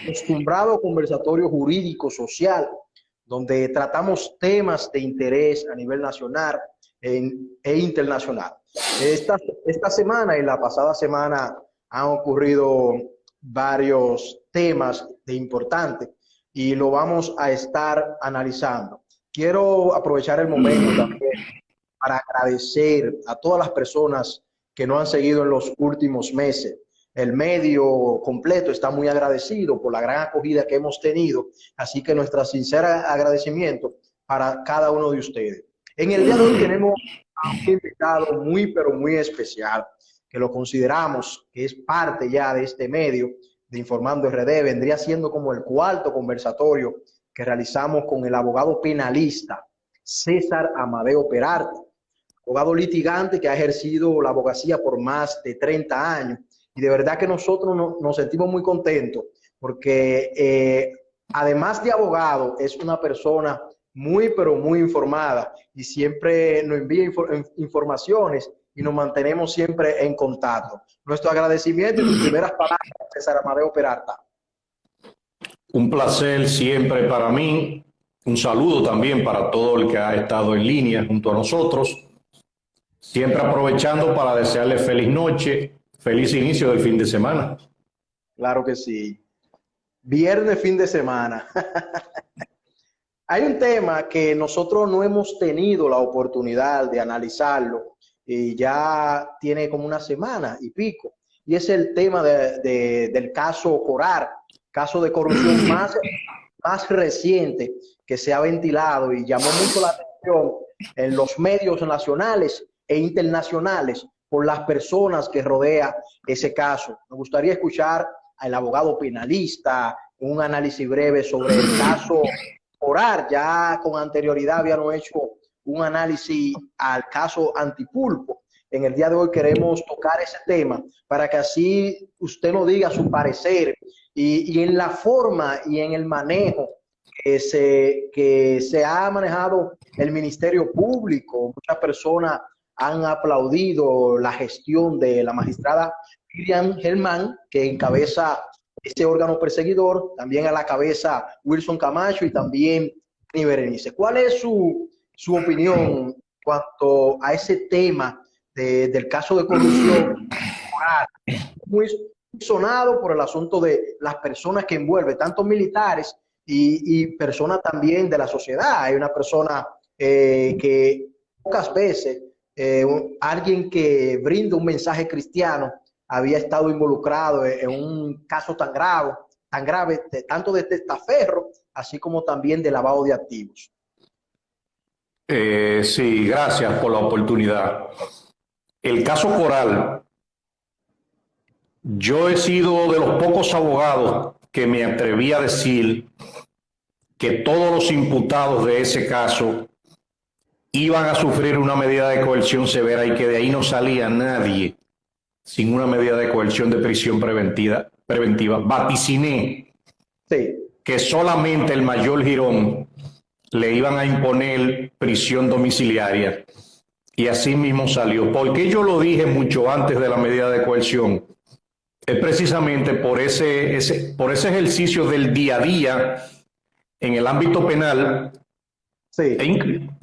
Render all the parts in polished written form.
acostumbrado conversatorio jurídico social, donde tratamos temas de interés a nivel nacional e internacional. Esta semana y la pasada semana han ocurrido varios temas de importantes y lo vamos a estar analizando. Quiero aprovechar el momento también para agradecer a todas las personas que nos han seguido en los últimos meses. El medio completo está muy agradecido por la gran acogida que hemos tenido, así que nuestro sincero agradecimiento para cada uno de ustedes. En el día de hoy tenemos a un invitado muy, pero muy especial, que lo consideramos que es parte ya de este medio de Informando RD. Vendría siendo como el cuarto conversatorio que realizamos con el abogado penalista César Amadeo Peralta, abogado litigante que ha ejercido la abogacía por más de 30 años. Y de verdad que nosotros nos sentimos muy contentos porque además de abogado es una persona muy pero muy informada y siempre nos envía informaciones y nos mantenemos siempre en contacto. Nuestro agradecimiento y tus primeras palabras, César Amadeo Peralta. Un placer siempre para mí. Un saludo también para todo el que ha estado en línea junto a nosotros. Siempre aprovechando para desearle feliz noche, feliz inicio del fin de semana. Claro que sí. Viernes, fin de semana. Hay un tema que nosotros no hemos tenido la oportunidad de analizarlo y ya tiene como una semana y pico. Y es el tema del caso Coral, caso de corrupción más reciente que se ha ventilado y llamó mucho la atención en los medios nacionales e internacionales por las personas que rodean ese caso. Me gustaría escuchar al abogado penalista un análisis breve sobre el caso Coral. Ya con anterioridad habíamos hecho un análisis al caso Antipulpo. En el día de hoy queremos tocar ese tema para que así usted nos diga su parecer y en la forma y en el manejo que se ha manejado el Ministerio Público. Muchas personas han aplaudido la gestión de la magistrada Miriam Germán, que encabeza este órgano perseguidor, también a la cabeza Wilson Camacho y también Ni Berenice. ¿Cuál es su opinión cuanto a ese tema del caso de corrupción? Muy sonado por el asunto de las personas que envuelve, tanto militares y personas también de la sociedad. Hay una persona que pocas veces alguien que brinda un mensaje cristiano había estado involucrado en un caso tan grave, tanto de testaferro, así como también de lavado de activos. Sí, gracias por la oportunidad. El caso Coral, yo he sido de los pocos abogados que me atreví a decir que todos los imputados de ese caso iban a sufrir una medida de coerción severa y que de ahí no salía nadie sin una medida de coerción de prisión preventiva. Vaticiné que solamente el mayor Girón le iban a imponer prisión domiciliaria y así mismo salió. ¿Por qué yo lo dije mucho antes de la medida de coerción? Es precisamente por ese ejercicio del día a día en el ámbito penal. Sí.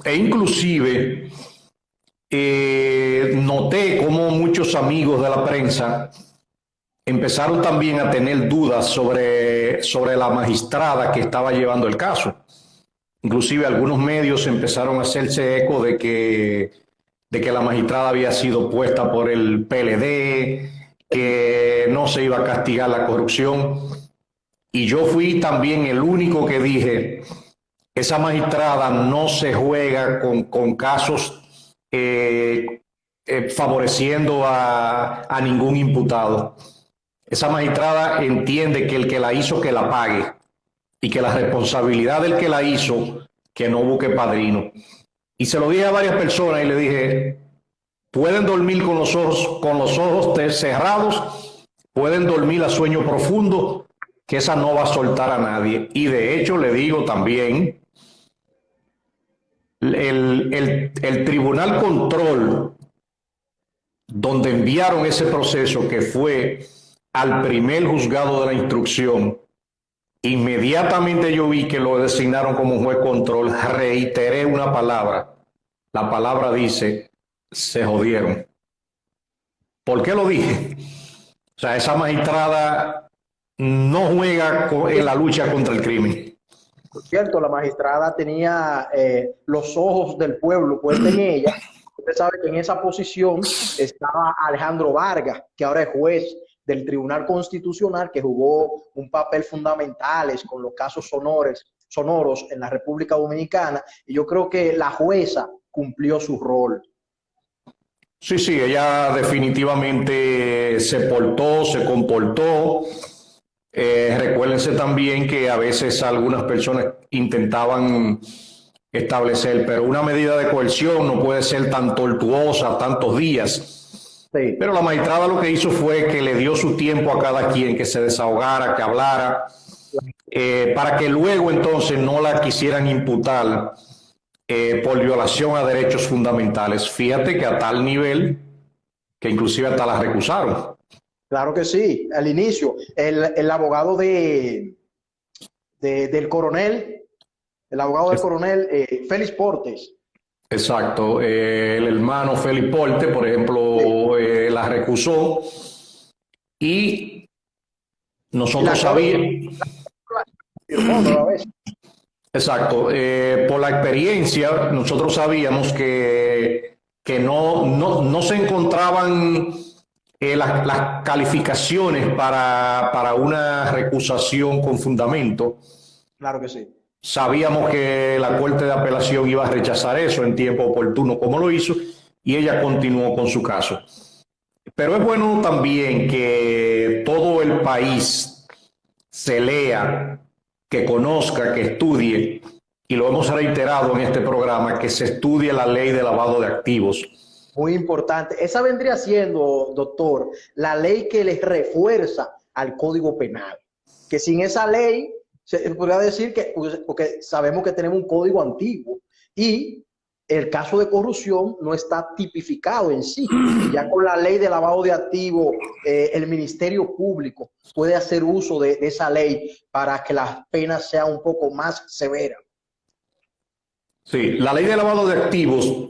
E inclusive noté cómo muchos amigos de la prensa empezaron también a tener dudas sobre la magistrada que estaba llevando el caso. Inclusive algunos medios empezaron a hacerse eco de que la magistrada había sido puesta por el PLD, que no se iba a castigar la corrupción. Y yo fui también el único que dije: esa magistrada no se juega con casos favoreciendo a ningún imputado. Esa magistrada entiende que el que la hizo, que la pague, y que la responsabilidad del que la hizo, que no busque padrino. Y se lo dije a varias personas y le dije: pueden dormir con los ojos cerrados, pueden dormir a sueño profundo, que esa no va a soltar a nadie. Y de hecho le digo también, el Tribunal Control, donde enviaron ese proceso, que fue al primer juzgado de la instrucción, Inmediatamente yo vi que lo designaron como juez control, reiteré una palabra. La palabra dice, se jodieron. ¿Por qué lo dije? O sea, esa magistrada no juega en la lucha contra el crimen. Por cierto, la magistrada tenía los ojos del pueblo puestos en ella. Usted sabe que en esa posición estaba Alejandro Vargas, que ahora es juez del Tribunal Constitucional, que jugó un papel fundamental con los casos sonoros en la República Dominicana. Y yo creo que la jueza cumplió su rol. Sí, ella definitivamente se portó, se comportó. Recuérdense también que a veces algunas personas intentaban establecer, pero una medida de coerción no puede ser tan tortuosa, tantos días. Sí. Pero la magistrada lo que hizo fue que le dio su tiempo a cada quien, que se desahogara, que hablara, para que luego entonces no la quisieran imputar por violación a derechos fundamentales. Fíjate que a tal nivel que inclusive hasta la recusaron. Claro que sí, al inicio, el abogado del coronel, Félix Portes. Exacto, el hermano Félix Portes, por ejemplo, sí, la recusó y nosotros sabíamos. Exacto, por la experiencia, nosotros sabíamos que no se encontraban las calificaciones para una recusación con fundamento. Claro que sí. Sabíamos que la Corte de Apelación iba a rechazar eso en tiempo oportuno, como lo hizo, y ella continuó con su caso. Pero es bueno también que todo el país se lea, que conozca, que estudie, y lo hemos reiterado en este programa, que se estudie la ley de lavado de activos. Muy importante. Esa vendría siendo, doctor, la ley que les refuerza al Código Penal. Que sin esa ley, se podría decir que, porque sabemos que tenemos un código antiguo y el caso de corrupción no está tipificado en sí. Ya con la ley de lavado de activos, el Ministerio Público puede hacer uso de esa ley para que las penas sean un poco más severas. Sí, la ley de lavado de activos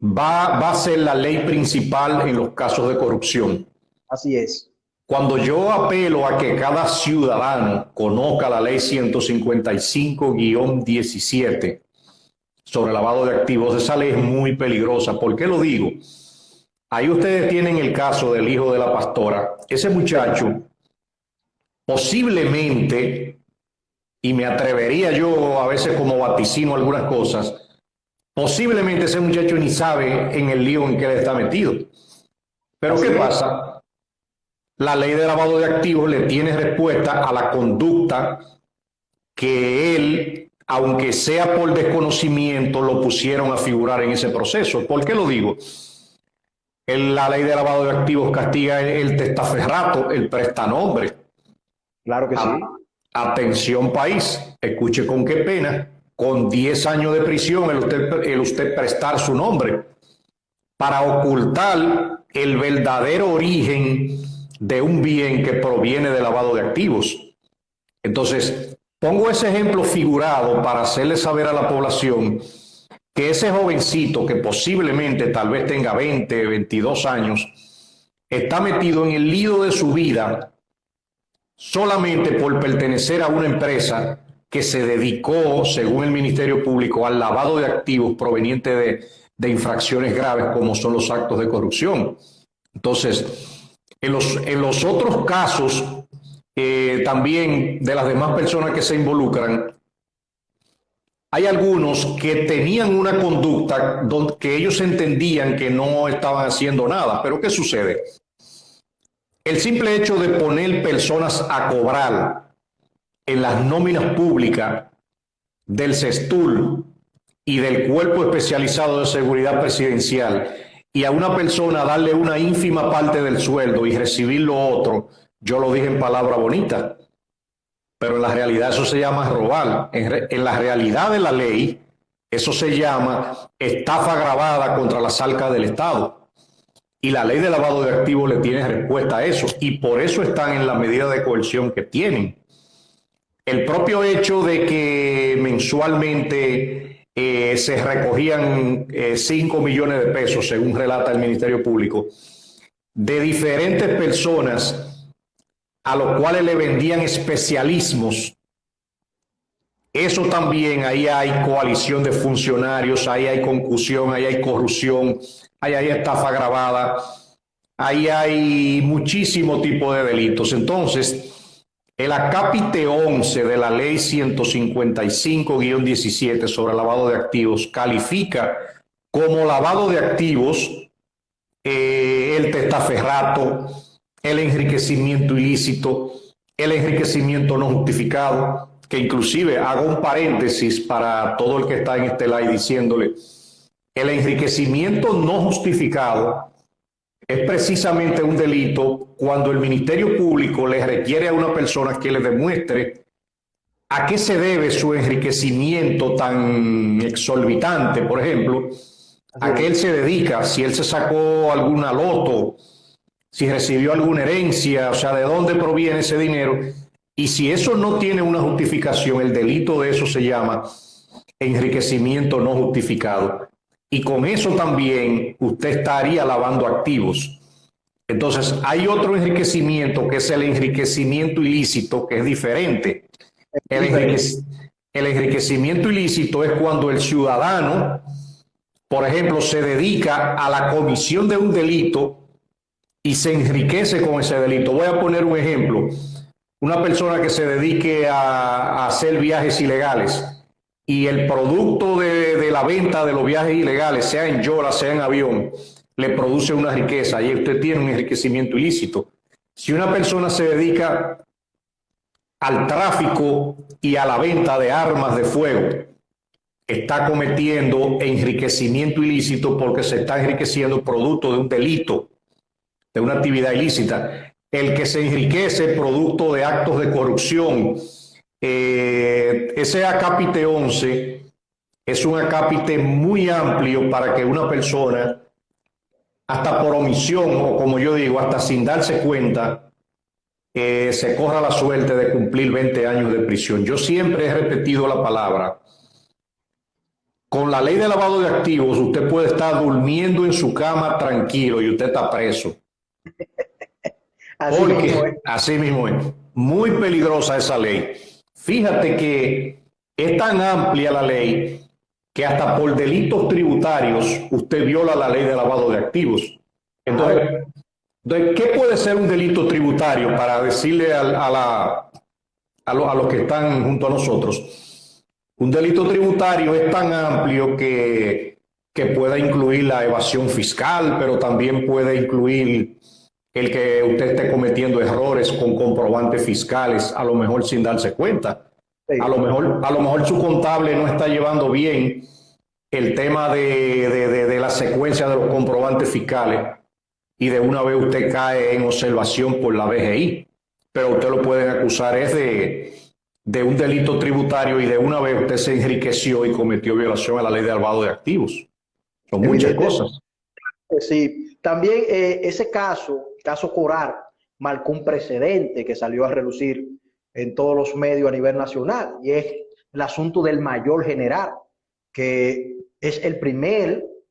va a ser la ley principal en los casos de corrupción. Así es. Cuando yo apelo a que cada ciudadano conozca la ley 155-17 sobre lavado de activos, esa ley es muy peligrosa. ¿Por qué lo digo? Ahí ustedes tienen el caso del hijo de la pastora. Ese muchacho posiblemente, y me atrevería yo a veces como vaticino algunas cosas, posiblemente ese muchacho ni sabe en el lío en que él está metido. Pero ¿qué pasa? La ley de lavado de activos le tiene respuesta a la conducta que él, aunque sea por desconocimiento, lo pusieron a figurar en ese proceso. ¿Por qué lo digo? La ley de lavado de activos castiga el testaferrato, el prestanombre. Claro que sí. Atención país, escuche con qué pena, con 10 años de prisión el usted prestar su nombre para ocultar el verdadero origen de un bien que proviene de lavado de activos. Entonces, pongo ese ejemplo figurado para hacerle saber a la población que ese jovencito que posiblemente tal vez tenga 20, 22 años, está metido en el lío de su vida solamente por pertenecer a una empresa que se dedicó, según el Ministerio Público, al lavado de activos proveniente de infracciones graves como son los actos de corrupción. Entonces, en los otros casos, también de las demás personas que se involucran, hay algunos que tenían una conducta que ellos entendían que no estaban haciendo nada. Pero ¿qué sucede? El simple hecho de poner personas a cobrar en las nóminas públicas del CESTUL y del Cuerpo Especializado de Seguridad Presidencial y a una persona darle una ínfima parte del sueldo y recibir lo otro, yo lo dije en palabra bonita, pero en la realidad eso se llama robar. En la realidad de la ley, eso se llama estafa agravada contra las arcas del Estado. Y la ley de lavado de activos le tiene respuesta a eso, y por eso están en la medida de coerción que tienen. El propio hecho de que mensualmente se recogían 5 millones de pesos, según relata el Ministerio Público, de diferentes personas a los cuales le vendían especialismos. Eso también, ahí hay coalición de funcionarios, ahí hay concusión, ahí hay corrupción, ahí hay estafa agravada, ahí hay muchísimo tipo de delitos. Entonces, el acápite 11 de la ley 155-17 sobre lavado de activos califica como lavado de activos el testaferrato, el enriquecimiento ilícito, el enriquecimiento no justificado, que inclusive hago un paréntesis para todo el que está en este live diciéndole, el enriquecimiento no justificado es precisamente un delito cuando el Ministerio Público le requiere a una persona que le demuestre a qué se debe su enriquecimiento tan exorbitante, por ejemplo, a qué él se dedica, si él se sacó alguna loto, si recibió alguna herencia, o sea, de dónde proviene ese dinero. Y si eso no tiene una justificación, el delito de eso se llama enriquecimiento no justificado. Y con eso también usted estaría lavando activos. Entonces, hay otro enriquecimiento que es el enriquecimiento ilícito, que es diferente. El enriquecimiento ilícito es cuando el ciudadano, por ejemplo, se dedica a la comisión de un delito y se enriquece con ese delito. Voy a poner un ejemplo. Una persona que se dedique a hacer viajes ilegales y el producto de la venta de los viajes ilegales, sea en yola, sea en avión, le produce una riqueza y usted tiene un enriquecimiento ilícito. Si una persona se dedica al tráfico y a la venta de armas de fuego, está cometiendo enriquecimiento ilícito porque se está enriqueciendo producto de un delito, de una actividad ilícita. El que se enriquece producto de actos de corrupción, ese acápite 11 es un acápite muy amplio para que una persona, hasta por omisión o como yo digo, hasta sin darse cuenta, se corra la suerte de cumplir 20 años de prisión. Yo siempre he repetido la palabra. Con la ley de lavado de activos, usted puede estar durmiendo en su cama tranquilo y usted está preso. Así mismo es. Muy peligrosa esa ley. Fíjate que es tan amplia la ley que hasta por delitos tributarios usted viola la ley de lavado de activos. Entonces, ¿qué puede ser un delito tributario para decirle a los que están junto a nosotros? Un delito tributario es tan amplio que pueda incluir la evasión fiscal, pero también puede incluir el que usted esté cometiendo errores con comprobantes fiscales, a lo mejor sin darse cuenta. Sí. A lo mejor su contable no está llevando bien el tema de la secuencia de los comprobantes fiscales y de una vez usted cae en observación por la BGI, pero usted lo pueden acusar es de un delito tributario y de una vez usted se enriqueció y cometió violación a la ley de lavado de activos. Son muchas cosas. Sí. También ese caso Coral, marcó un precedente que salió a relucir en todos los medios a nivel nacional, y es el asunto del mayor general, que es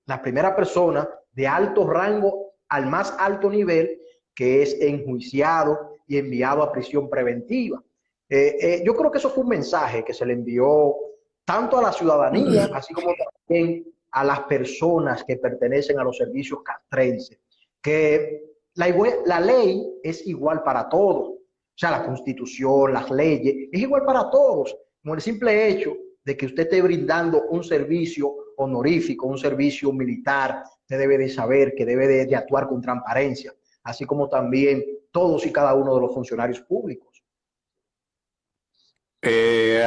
la primera persona de alto rango al más alto nivel que es enjuiciado y enviado a prisión preventiva. Yo creo que eso fue un mensaje que se le envió tanto a la ciudadanía, así como también a las personas que pertenecen a los servicios castrenses, que la ley es igual para todos. O sea, la Constitución, las leyes, es igual para todos. Como el simple hecho de que usted esté brindando un servicio honorífico, un servicio militar, usted debe de saber que debe de actuar con transparencia, así como también todos y cada uno de los funcionarios públicos.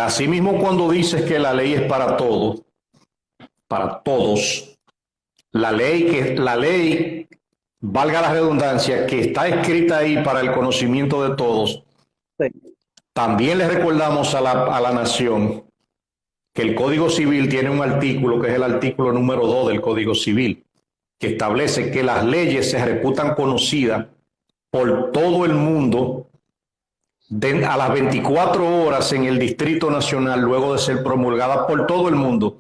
Asimismo, cuando dices que la ley es para todos, la ley, valga la redundancia, que está escrita ahí para el conocimiento de todos, sí. También le recordamos a la nación que el Código Civil tiene un artículo, que es el artículo número 2 del Código Civil, que establece que las leyes se reputan conocidas por todo el mundo a las 24 horas en el Distrito Nacional, luego de ser promulgada por todo el mundo,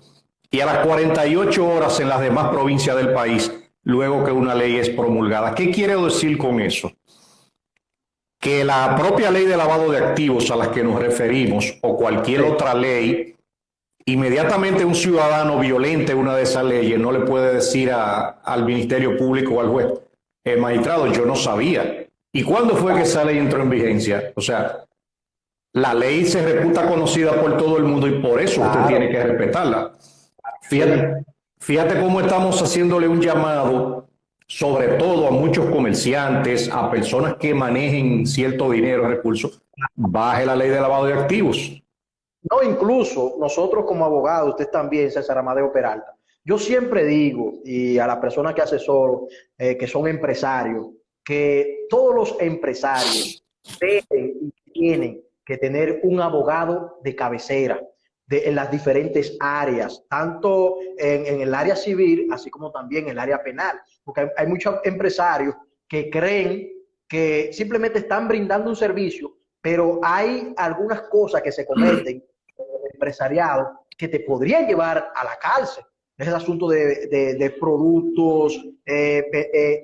y a las 48 horas en las demás provincias del país, luego que una ley es promulgada. ¿Qué quiero decir con eso? Que la propia ley de lavado de activos a la que nos referimos, o cualquier otra ley, inmediatamente un ciudadano violente una de esas leyes no le puede decir al Ministerio Público o al juez, magistrado, yo no sabía. ¿Y cuándo fue que esa ley entró en vigencia? O sea, la ley se reputa conocida por todo el mundo y por eso usted tiene que respetarla. Fíjate cómo estamos haciéndole un llamado, sobre todo a muchos comerciantes, a personas que manejen cierto dinero, recursos, baje la ley de lavado de activos. No, incluso nosotros como abogados, usted también, César Amadeo Peralta, yo siempre digo, y a las personas que asesoro, que son empresarios, que todos los empresarios deben y tienen que tener un abogado de cabecera en las diferentes áreas, tanto en el área civil, así como también en el área penal, porque hay muchos empresarios que creen que simplemente están brindando un servicio, pero hay algunas cosas que se cometen empresariado que te podrían llevar a la cárcel. Es el asunto de productos.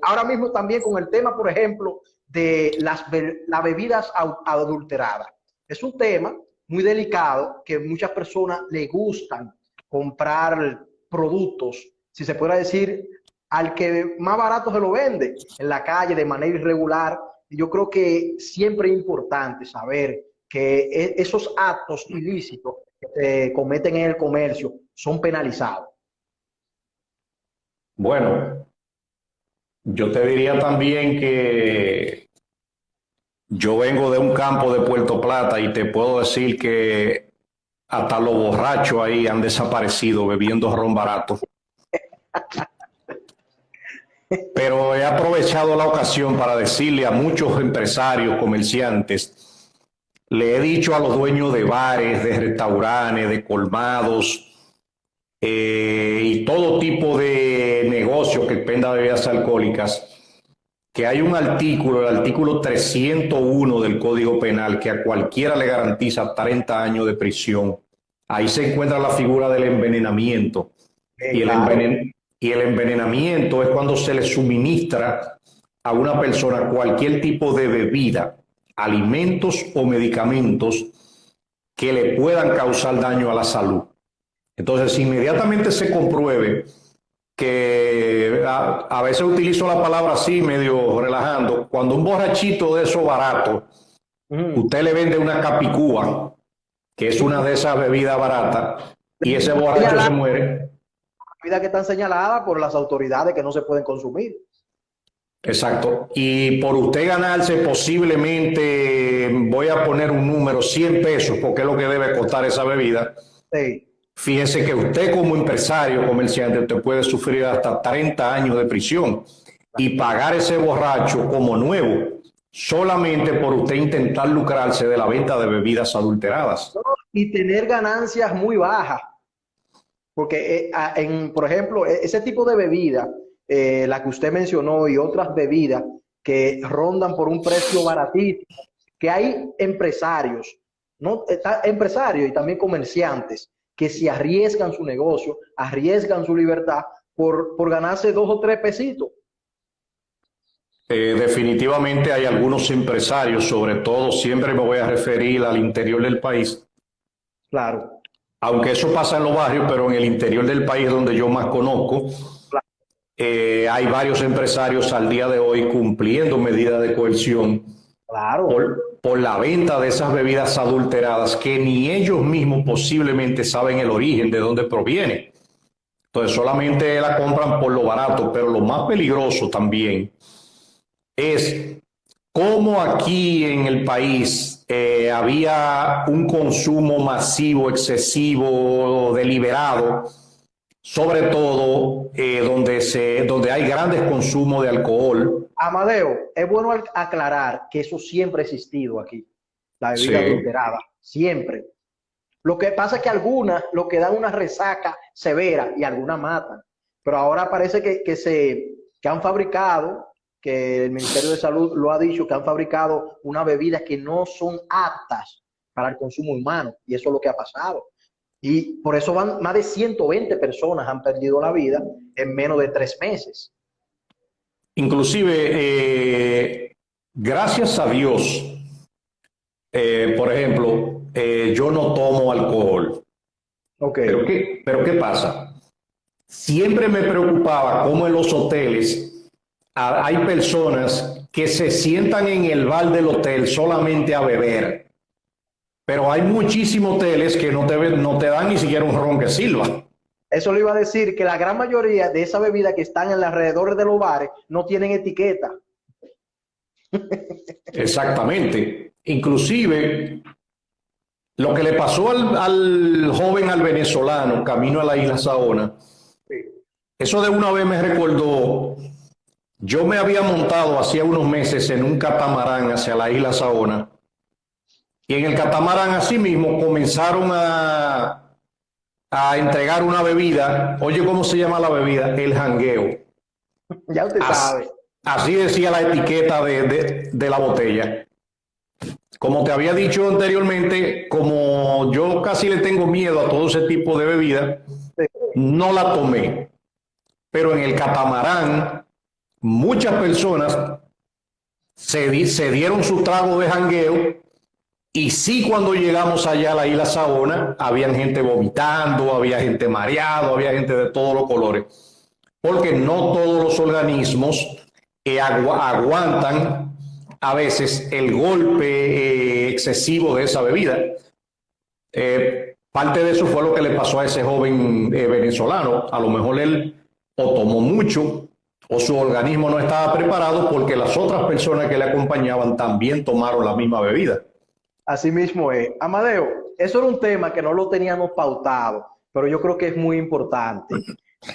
Ahora mismo también con el tema, por ejemplo, de las bebidas adulteradas. Es un tema muy delicado que muchas personas les gustan comprar productos, si se puede decir, al que más barato se lo vende en la calle de manera irregular. Y yo creo que siempre es importante saber que esos actos ilícitos que se cometen en el comercio son penalizados. Bueno, yo te diría también que yo vengo de un campo de Puerto Plata y te puedo decir que hasta los borrachos ahí han desaparecido bebiendo ron barato. Pero he aprovechado la ocasión para decirle a muchos empresarios, comerciantes, le he dicho a los dueños de bares, de restaurantes, de colmados y todo tipo de negocio que venda bebidas alcohólicas, que hay un artículo, el artículo 301 del Código Penal, que a cualquiera le garantiza 30 años de prisión. Ahí se encuentra la figura del envenenamiento. Y el envenenamiento es cuando se le suministra a una persona cualquier tipo de bebida, alimentos o medicamentos que le puedan causar daño a la salud. Entonces, inmediatamente se compruebe que a veces utilizo la palabra así, medio relajando, cuando un borrachito de esos baratos, usted le vende una capicúa, que es una de esas bebidas baratas, y ese borracho se muere. Bebidas que están señaladas por las autoridades que no se pueden consumir. Exacto. Y por usted ganarse posiblemente, voy a poner un número, 100 pesos, porque es lo que debe costar esa bebida. Sí. Fíjese que usted como empresario, comerciante, usted puede sufrir hasta 30 años de prisión y pagar ese borracho como nuevo, solamente por usted intentar lucrarse de la venta de bebidas adulteradas. Y tener ganancias muy bajas. Porque, por ejemplo, ese tipo de bebida, la que usted mencionó y otras bebidas que rondan por un precio baratísimo, que hay empresarios, ¿no? Empresarios y también comerciantes que se arriesgan su negocio, arriesgan su libertad por ganarse 2 o 3 pesitos. Definitivamente hay algunos empresarios, sobre todo siempre me voy a referir al interior del país. Claro. Aunque eso pasa en los barrios, pero en el interior del país donde yo más conozco, claro. Hay varios empresarios al día de hoy cumpliendo medidas de coerción, claro, por la venta de esas bebidas adulteradas que ni ellos mismos posiblemente saben el origen de dónde proviene. Entonces solamente la compran por lo barato, pero lo más peligroso también es cómo aquí en el país había un consumo masivo, excesivo, deliberado, sobre todo donde hay grandes consumos de alcohol. Amadeo, es bueno aclarar que eso siempre ha existido aquí, la bebida adulterada, siempre. Lo que pasa es que algunas lo que dan una resaca severa y algunas matan, pero ahora parece que han fabricado que el Ministerio de Salud lo ha dicho, que han fabricado unas bebidas que no son aptas para el consumo humano, y eso es lo que ha pasado. Y por eso van más de 120 personas han perdido la vida en menos de 3 meses. Inclusive, gracias a Dios, por ejemplo, yo no tomo alcohol. Okay. Pero ¿qué pasa? Siempre me preocupaba cómo en los hoteles hay personas que se sientan en el bar del hotel solamente a beber. Pero hay muchísimos hoteles que no te dan ni siquiera un ron que sirva. Eso le iba a decir, que la gran mayoría de esas bebidas que están en los alrededores de los bares no tienen etiqueta. Exactamente. Inclusive, lo que le pasó al joven, al venezolano, camino a la isla Saona, eso de una vez me recordó, yo me había montado hacía unos meses en un catamarán hacia la isla Saona, y en el catamarán así mismo comenzaron a entregar una bebida. Oye, ¿cómo se llama la bebida? El jangueo. Ya usted sabe. Así decía la etiqueta de la botella. Como te había dicho anteriormente, como yo casi le tengo miedo a todo ese tipo de bebida, no la tomé. Pero en el catamarán, muchas personas se dieron su trago de jangueo. Y sí, cuando llegamos allá a la isla Saona, había gente vomitando, había gente mareado, había gente de todos los colores. Porque no todos los organismos aguantan a veces el golpe excesivo de esa bebida. Parte de eso fue lo que le pasó a ese joven venezolano. A lo mejor él o tomó mucho o su organismo no estaba preparado, porque las otras personas que le acompañaban también tomaron la misma bebida. Así mismo es. Amadeo, eso era un tema que no lo teníamos pautado, pero yo creo que es muy importante.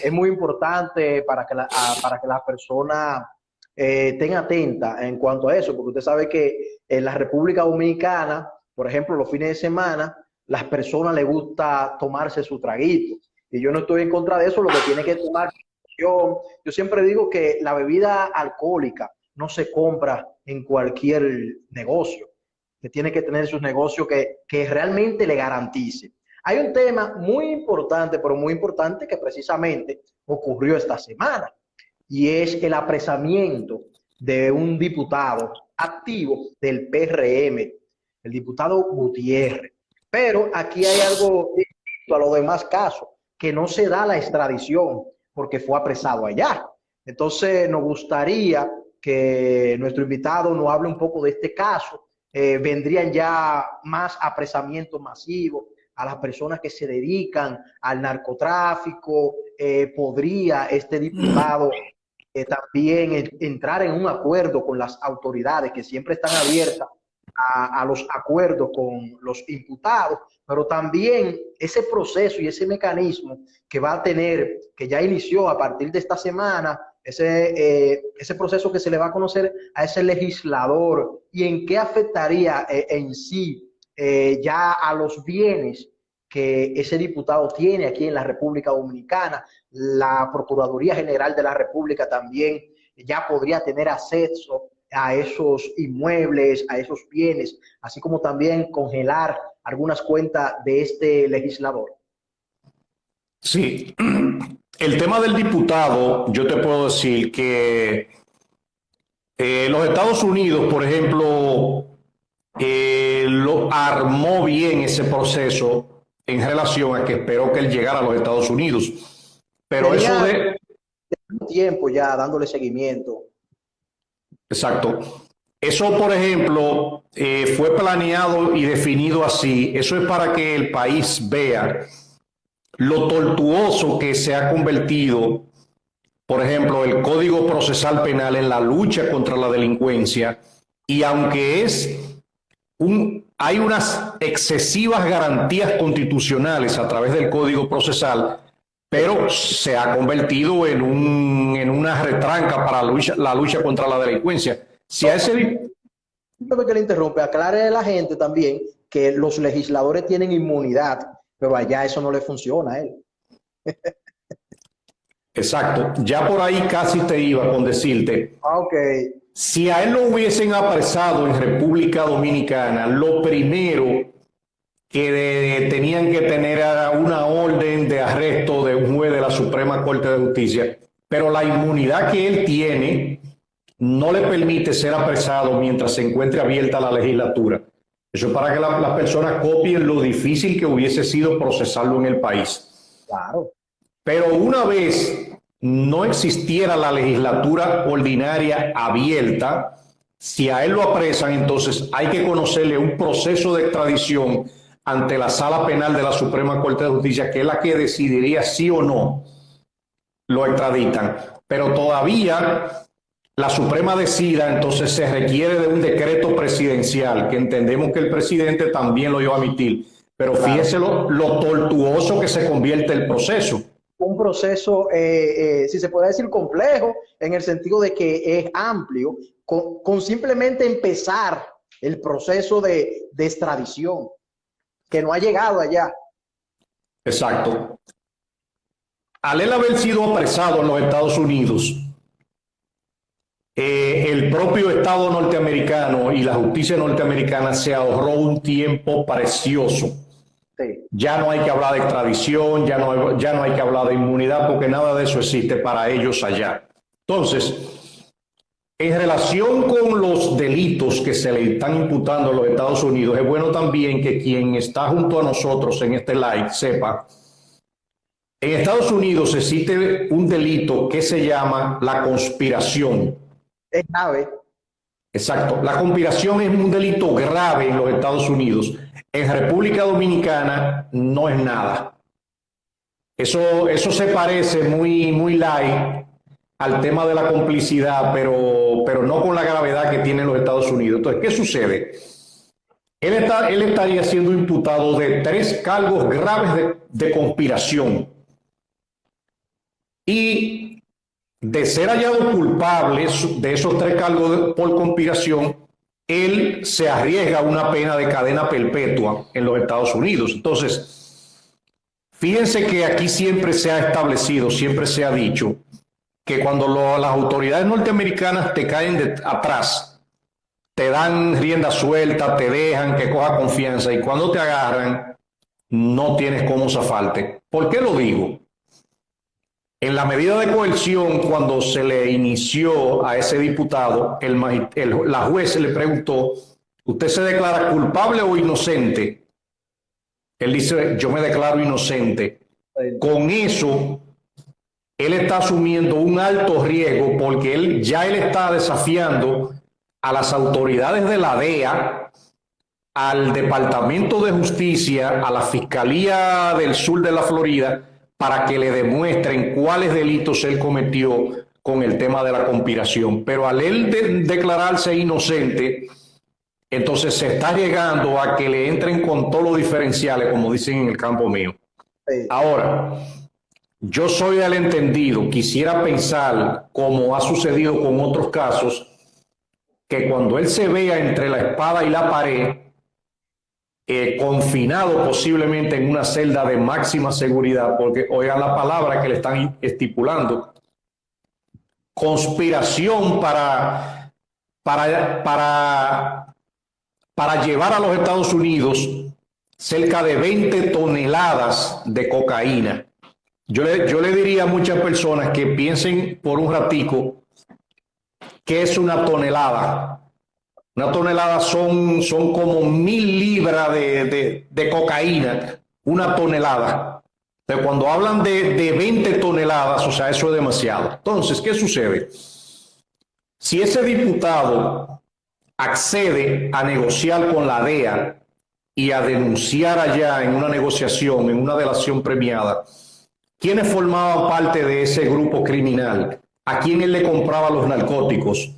Es muy importante para que la persona estén atenta en cuanto a eso, porque usted sabe que en la República Dominicana, por ejemplo, los fines de semana, las personas les gusta tomarse su traguito. Y yo no estoy en contra de eso, lo que tiene que tomar. Yo siempre digo que la bebida alcohólica no se compra en cualquier negocio, que tiene que tener sus negocios que realmente le garantice. Hay un tema muy importante, pero muy importante, que precisamente ocurrió esta semana, y es el apresamiento de un diputado activo del PRM, el diputado Gutiérrez. Pero aquí hay algo distinto a los demás casos, que no se da la extradición porque fue apresado allá. Entonces nos gustaría que nuestro invitado nos hable un poco de este caso. Vendrían ya más apresamientos masivos a las personas que se dedican al narcotráfico. Podría este diputado también entrar en un acuerdo con las autoridades, que siempre están abiertas a los acuerdos con los imputados, pero también ese proceso y ese mecanismo que va a tener, que ya inició a partir de esta semana, ese proceso que se le va a conocer a ese legislador, y en qué afectaría en sí ya a los bienes que ese diputado tiene aquí en la República Dominicana. La Procuraduría General de la República también ya podría tener acceso a esos inmuebles, a esos bienes, así como también congelar algunas cuentas de este legislador. Sí, el tema del diputado, yo te puedo decir que los Estados Unidos, por ejemplo, lo armó bien ese proceso en relación a que esperó que él llegara a los Estados Unidos. Pero eso de tiempo ya dándole seguimiento. Exacto. Eso, por ejemplo, fue planeado y definido así. Eso es para que el país vea lo tortuoso que se ha convertido, por ejemplo, el Código Procesal Penal en la lucha contra la delincuencia. Y aunque hay unas excesivas garantías constitucionales a través del Código Procesal, pero se ha convertido en una retranca para la lucha contra la delincuencia. Si a ese... que le interrumpe, aclare a la gente también que los legisladores tienen inmunidad, pero allá eso no le funciona a él. Exacto. Ya por ahí casi te iba con decirte, Ok, si a él lo hubiesen apresado en República Dominicana, lo primero que tenían que tener era una orden de arresto de un juez de la Suprema Corte de Justicia, pero la inmunidad que él tiene no le permite ser apresado mientras se encuentre abierta la legislatura. Eso es para que las personas copien lo difícil que hubiese sido procesarlo en el país. claro. Pero una vez no existiera la legislatura ordinaria abierta, si a él lo apresan, entonces hay que conocerle un proceso de extradición ante la Sala Penal de la Suprema Corte de Justicia, que es la que decidiría sí o no lo extraditan. Pero todavía la Suprema decida, entonces se requiere de un decreto presidencial, que entendemos que el presidente también lo iba a emitir. Pero fíjese lo tortuoso que se convierte el proceso. Un proceso, si se puede decir, complejo, en el sentido de que es amplio, con simplemente empezar el proceso de extradición, que no ha llegado allá. Exacto. Al él haber sido apresado en los Estados Unidos, el propio Estado norteamericano y la justicia norteamericana se ahorró un tiempo precioso. Sí. Ya no hay que hablar de extradición, ya no hay que hablar de inmunidad, porque nada de eso existe para ellos allá. Entonces, en relación con los delitos que se le están imputando a los Estados Unidos, es bueno también que quien está junto a nosotros en este live sepa, en Estados Unidos existe un delito que se llama la conspiración. Es grave. Exacto. La conspiración es un delito grave en los Estados Unidos. En República Dominicana no es nada. Eso se parece muy light al tema de la complicidad, pero no con la gravedad que tienen los Estados Unidos. Entonces, ¿qué sucede? Él estaría siendo imputado de 3 cargos graves de conspiración. Y de ser hallado culpable de esos 3 cargos por conspiración, él se arriesga a una pena de cadena perpetua en los Estados Unidos. Entonces, fíjense que aquí siempre se ha establecido, siempre se ha dicho que cuando las autoridades norteamericanas te caen atrás, te dan rienda suelta, te dejan que coja confianza, y cuando te agarran, no tienes cómo zafarte. ¿Por qué lo digo? En la medida de coerción, cuando se le inició a ese diputado, la juez le preguntó, ¿usted se declara culpable o inocente? Él dice, yo me declaro inocente. Con eso, él está asumiendo un alto riesgo, porque él está desafiando a las autoridades de la DEA, al Departamento de Justicia, a la Fiscalía del Sur de la Florida, para que le demuestren cuáles delitos él cometió con el tema de la conspiración. Pero al él declararse inocente, entonces se está llegando a que le entren con todos los diferenciales, como dicen en el campo mío. Sí. Ahora, yo soy del entendido, quisiera pensar, como ha sucedido con otros casos, que cuando él se vea entre la espada y la pared, confinado posiblemente en una celda de máxima seguridad, porque oigan la palabra que le están estipulando, conspiración para llevar a los Estados Unidos cerca de 20 toneladas de cocaína. Yo le diría a muchas personas que piensen por un ratico qué es una tonelada. Una tonelada son como 1000 libras de cocaína, una tonelada. Pero cuando hablan de 20 toneladas, o sea, eso es demasiado. Entonces, ¿qué sucede? Si ese diputado accede a negociar con la DEA y a denunciar allá en una negociación, en una delación premiada, ¿quiénes formaban parte de ese grupo criminal? ¿A quién él le compraba los narcóticos?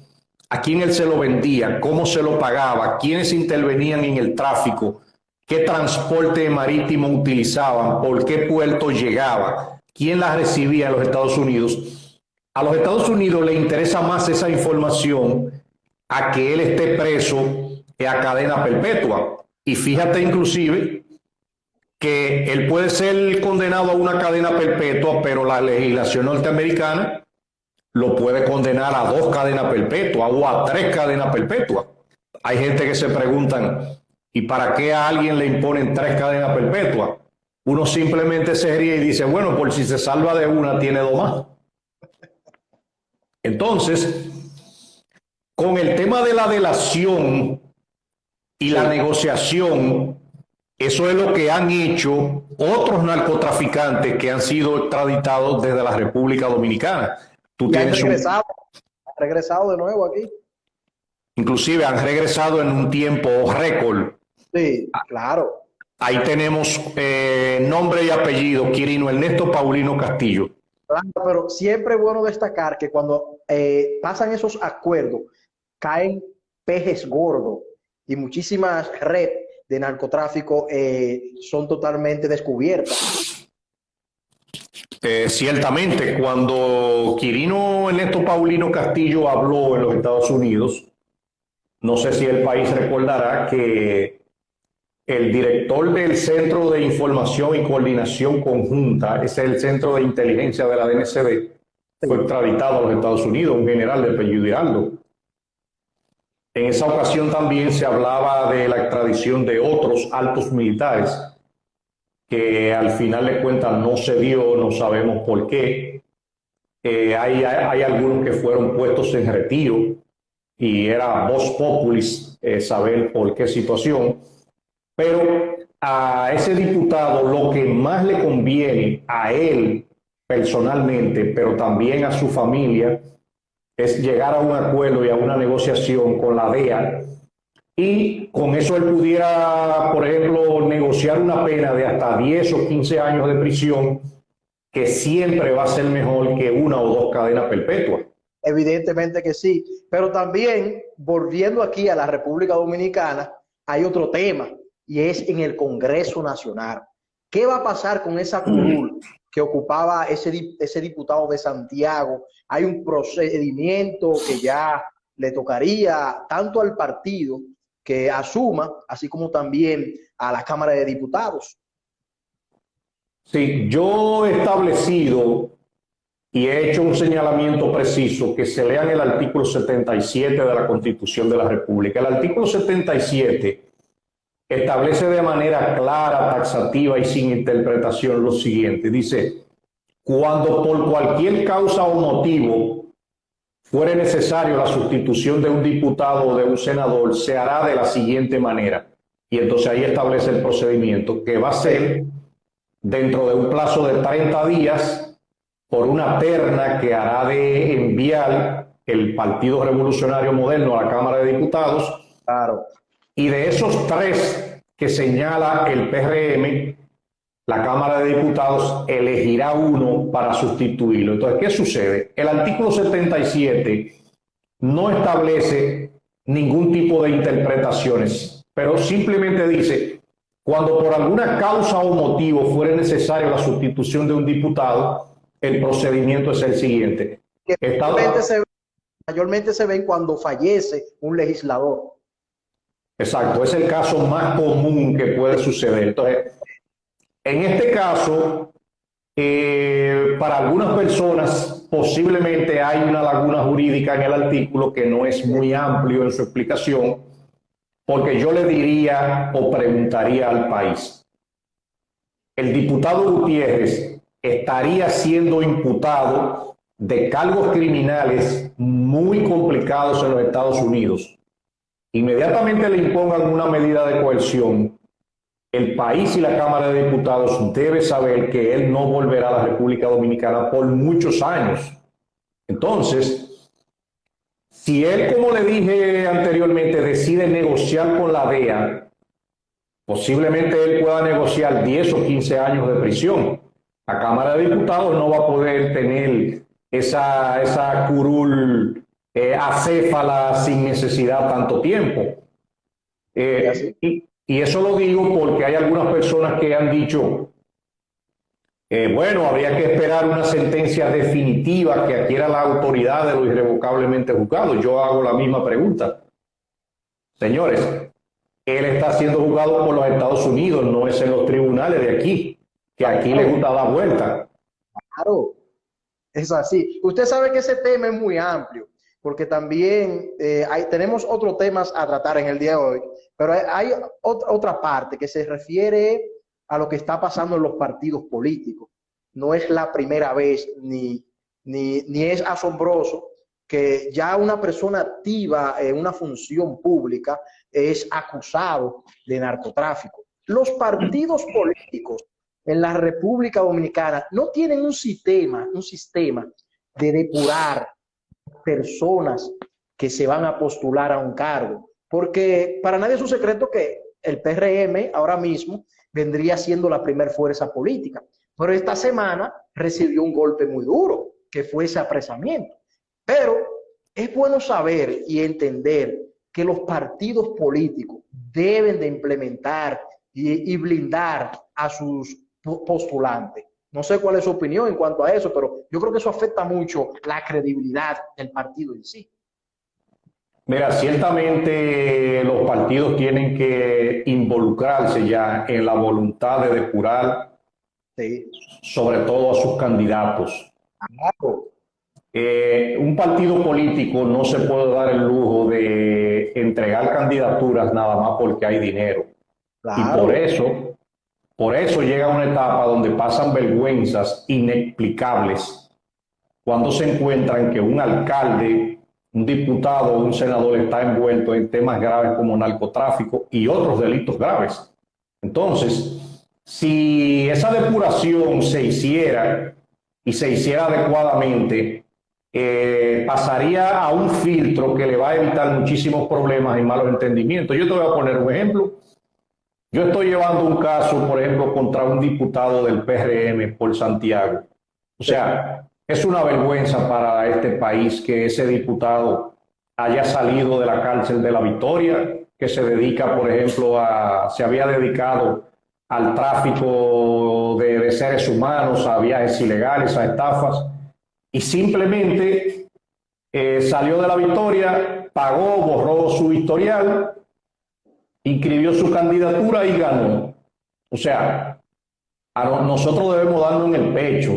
¿A quién él se lo vendía? ¿Cómo se lo pagaba? ¿Quiénes intervenían en el tráfico? ¿Qué transporte marítimo utilizaban? ¿Por qué puerto llegaba? ¿Quién las recibía en los Estados Unidos? A los Estados Unidos le interesa más esa información a que él esté preso a cadena perpetua. Y fíjate inclusive que él puede ser condenado a una cadena perpetua, pero la legislación norteamericana lo puede condenar a 2 cadenas perpetuas o a 3 cadenas perpetuas. Hay gente que se preguntan, ¿y para qué a alguien le imponen 3 cadenas perpetuas? Uno simplemente se ríe y dice, bueno, por si se salva de una, tiene 2 más. Entonces, con el tema de la delación y la negociación, eso es lo que han hecho otros narcotraficantes que han sido extraditados desde la República Dominicana. Tú tienes han regresado de nuevo aquí. Inclusive han regresado en un tiempo récord. Sí, claro. Ahí tenemos nombre y apellido, Quirino Ernesto Paulino Castillo. Claro, pero siempre es bueno destacar que cuando pasan esos acuerdos, caen pejes gordos y muchísimas redes de narcotráfico son totalmente descubiertas. Ciertamente, cuando Quirino Ernesto Paulino Castillo habló en los Estados Unidos, no sé si el país recordará que el director del Centro de Información y Coordinación Conjunta, ese es el Centro de Inteligencia de la DNCD, fue extraditado a los Estados Unidos, un general de apellido Hidalgo. En esa ocasión también se hablaba de la extradición de otros altos militares, que al final de cuentas no se dio, no sabemos por qué. Hay algunos que fueron puestos en retiro y era vox populis saber por qué situación. Pero a ese diputado lo que más le conviene a él personalmente, pero también a su familia, es llegar a un acuerdo y a una negociación con la DEA, y con eso él pudiera, por ejemplo, negociar una pena de hasta 10 o 15 años de prisión, que siempre va a ser mejor que 1 o 2 cadenas perpetuas. Evidentemente que sí, pero también, volviendo aquí a la República Dominicana, hay otro tema, y es en el Congreso Nacional. ¿Qué va a pasar con esa curul que ocupaba ese diputado de Santiago? Hay un procedimiento que ya le tocaría tanto al partido que asuma, así como también a la Cámara de Diputados. Sí, yo he establecido y he hecho un señalamiento preciso, que se lean el artículo 77 de la Constitución de la República. El artículo 77 establece de manera clara, taxativa y sin interpretación lo siguiente. Dice, cuando por cualquier causa o motivo fuere necesario la sustitución de un diputado o de un senador, se hará de la siguiente manera. Y entonces ahí establece el procedimiento, que va a ser dentro de un plazo de 30 días por una terna que hará de enviar el Partido Revolucionario Moderno a la Cámara de Diputados. Claro. Y de esos 3 que señala el PRM, la Cámara de Diputados elegirá uno para sustituirlo. Entonces, ¿qué sucede? El artículo 77 no establece ningún tipo de interpretaciones, pero simplemente dice, cuando por alguna causa o motivo fuere necesaria la sustitución de un diputado, el procedimiento es el siguiente. Mayormente se ven cuando fallece un legislador. Exacto, es el caso más común que puede suceder. Entonces, en este caso, para algunas personas posiblemente hay una laguna jurídica en el artículo que no es muy amplio en su explicación, porque yo le diría o preguntaría al país, el diputado Gutiérrez estaría siendo imputado de cargos criminales muy complicados en los Estados Unidos. Inmediatamente le impongan una medida de coerción, el país y la Cámara de Diputados debe saber que él no volverá a la República Dominicana por muchos años. Entonces, si él, como le dije anteriormente, decide negociar con la DEA, posiblemente él pueda negociar 10 o 15 años de prisión. La Cámara de Diputados no va a poder tener esa curul acéfala sin necesidad tanto tiempo. Y eso lo digo porque hay algunas personas que han dicho, bueno, habría que esperar una sentencia definitiva que adquiera la autoridad de lo irrevocablemente juzgado. Yo hago la misma pregunta. Señores, él está siendo juzgado por los Estados Unidos, no es en los tribunales de aquí, que aquí le gusta dar vuelta. Claro, es así. Usted sabe que ese tema es muy amplio, porque también tenemos otros temas a tratar en el día de hoy, pero hay otra parte que se refiere a lo que está pasando en los partidos políticos. No es la primera vez, ni es asombroso que ya una persona activa en una función pública es acusado de narcotráfico. Los partidos políticos en la República Dominicana no tienen un sistema de depurar personas que se van a postular a un cargo, porque para nadie es un secreto que el PRM ahora mismo vendría siendo la primera fuerza política, pero esta semana recibió un golpe muy duro, que fue ese apresamiento. Pero es bueno saber y entender que los partidos políticos deben de implementar y blindar a sus postulantes. No sé cuál es su opinión en cuanto a eso, pero yo creo que eso afecta mucho la credibilidad del partido en sí. Mira, ciertamente los partidos tienen que involucrarse ya en la voluntad de depurar, Sí. sobre todo a sus candidatos. Claro. Un partido político no se puede dar el lujo de entregar candidaturas nada más porque hay dinero. Y Claro. por eso llega una etapa donde pasan vergüenzas inexplicables cuando se encuentran que un alcalde, un diputado o un senador está envuelto en temas graves como narcotráfico y otros delitos graves. Entonces, si esa depuración se hiciera y se hiciera adecuadamente, pasaría a un filtro que le va a evitar muchísimos problemas y malos entendimientos. Yo te voy a poner un ejemplo. Yo estoy llevando un caso, por ejemplo, contra un diputado del PRM por Santiago. O sea, es una vergüenza para este país que ese diputado haya salido de la cárcel de La Victoria, que se dedica, por ejemplo, se había dedicado al tráfico de seres humanos, a viajes ilegales, a estafas, y simplemente salió de La Victoria, pagó, borró su historial, inscribió su candidatura y ganó. O sea, nosotros debemos darnos en el pecho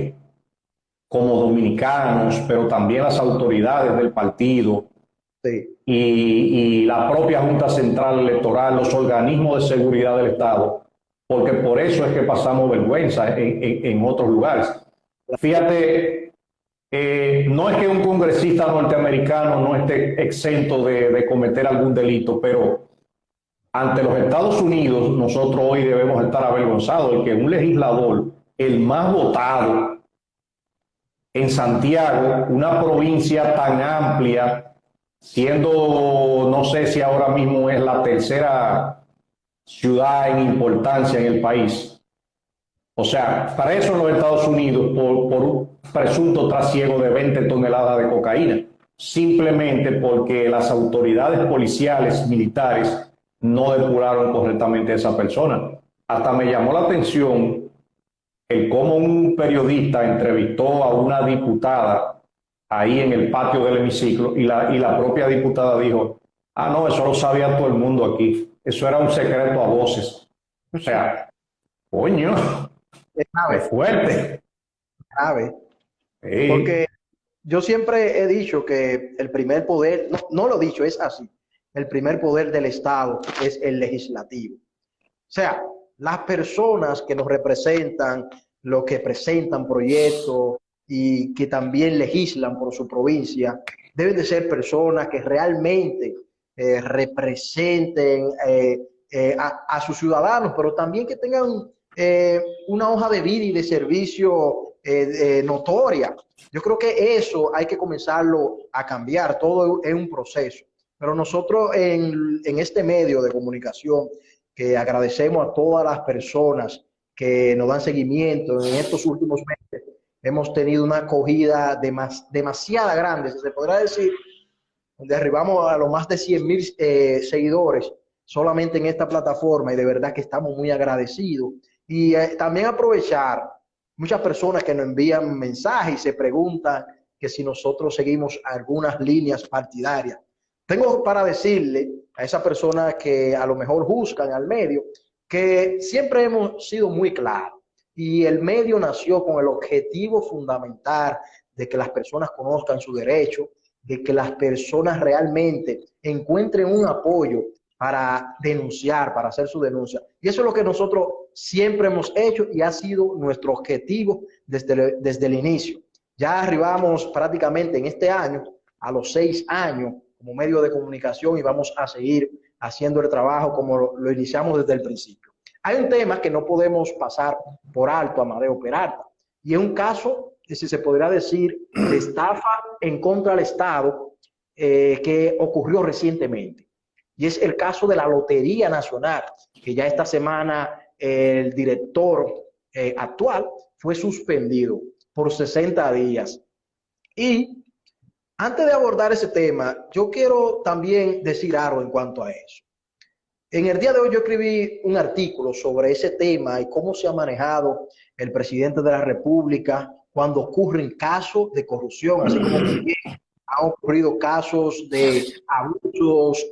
como dominicanos, pero también las autoridades del partido, Sí. y la propia Junta Central Electoral, los organismos de seguridad del Estado, porque por eso es que pasamos vergüenza en otros lugares. Fíjate, no es que un congresista norteamericano no esté exento de cometer algún delito, pero ante los Estados Unidos nosotros hoy debemos estar avergonzados de que un legislador, el más votado en Santiago, una provincia tan amplia, siendo, no sé si ahora mismo es la tercera ciudad en importancia en el país. O sea, para eso en los Estados Unidos, por un presunto trasiego de 20 toneladas de cocaína, simplemente porque las autoridades policiales, militares, no depuraron correctamente a esa persona. Hasta me llamó la atención el cómo un periodista entrevistó a una diputada ahí en el patio del hemiciclo y la propia diputada dijo, no, eso lo sabía todo el mundo aquí, eso era un secreto a voces. O sea, coño, Es es grave, fuerte. grave. Sí. Porque yo siempre he dicho que el primer poder, no lo he dicho, es así. El primer poder del Estado es el legislativo. O sea, las personas que nos representan, los que presentan proyectos y que también legislan por su provincia, deben de ser personas que realmente representen a sus ciudadanos, pero también que tengan una hoja de vida y de servicio notoria. Yo creo que eso hay que comenzarlo a cambiar, todo es un proceso. Pero nosotros en este medio de comunicación, que agradecemos a todas las personas que nos dan seguimiento en estos últimos meses, hemos tenido una acogida demasiada grande, se podrá decir, donde arribamos a los más de 100,000 seguidores solamente en esta plataforma y de verdad que estamos muy agradecidos. Y también aprovechar muchas personas que nos envían mensajes y se preguntan que si nosotros seguimos algunas líneas partidarias. Tengo para decirle a esa persona que a lo mejor juzgan al medio, que siempre hemos sido muy claros. Y el medio nació con el objetivo fundamental de que las personas conozcan su derecho, de que las personas realmente encuentren un apoyo para denunciar, para hacer su denuncia. Y eso es lo que nosotros siempre hemos hecho y ha sido nuestro objetivo desde el inicio. Ya arribamos prácticamente en este año a los 6 años como medio de comunicación y vamos a seguir haciendo el trabajo como lo iniciamos desde el principio. Hay un tema que no podemos pasar por alto, Amadeo Peralta, y es un caso, si se podría decir, de estafa en contra del Estado que ocurrió recientemente. Y es el caso de la Lotería Nacional, que ya esta semana el director actual fue suspendido por 60 días. Y antes de abordar ese tema, yo quiero también decir algo en cuanto a eso. En el día de hoy yo escribí un artículo sobre ese tema y cómo se ha manejado el presidente de la República cuando ocurren casos de corrupción, así como también han ocurrido casos de abusos,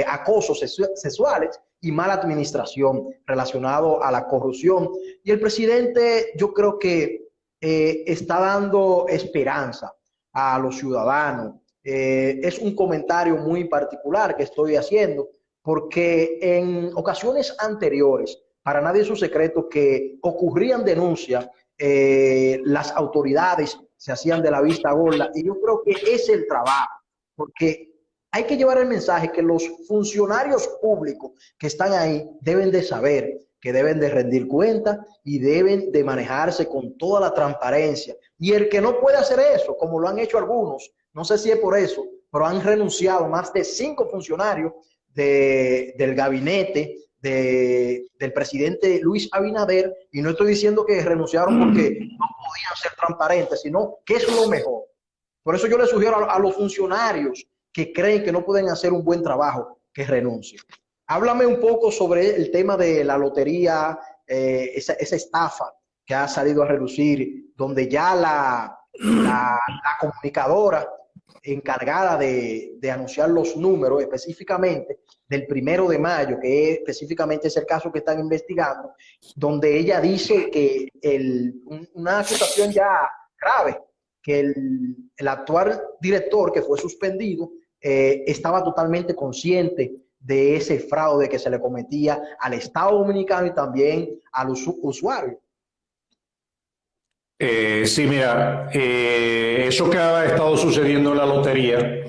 acosos sexuales y mala administración relacionado a la corrupción. Y el presidente, yo creo que está dando esperanza a los ciudadanos. Es un comentario muy particular que estoy haciendo, porque en ocasiones anteriores, para nadie es un secreto que ocurrían denuncias, las autoridades se hacían de la vista gorda, y yo creo que es el trabajo, porque hay que llevar el mensaje que los funcionarios públicos que están ahí deben de saber que deben de rendir cuenta y deben de manejarse con toda la transparencia. Y el que no puede hacer eso, como lo han hecho algunos, no sé si es por eso, pero han renunciado más de 5 funcionarios del gabinete del presidente Luis Abinader, y no estoy diciendo que renunciaron porque no podían ser transparentes, sino que es lo mejor. Por eso yo le sugiero a los funcionarios que creen que no pueden hacer un buen trabajo, que renuncien. Háblame un poco sobre el tema de la lotería, esa estafa que ha salido a relucir, donde ya la comunicadora encargada de anunciar los números específicamente del 1 de mayo, que específicamente es el caso que están investigando, donde ella dice que una acusación ya grave, que el actual director que fue suspendido estaba totalmente consciente de ese fraude que se le cometía al Estado Dominicano y también a los usuarios. Sí, mira, eso que ha estado sucediendo en la lotería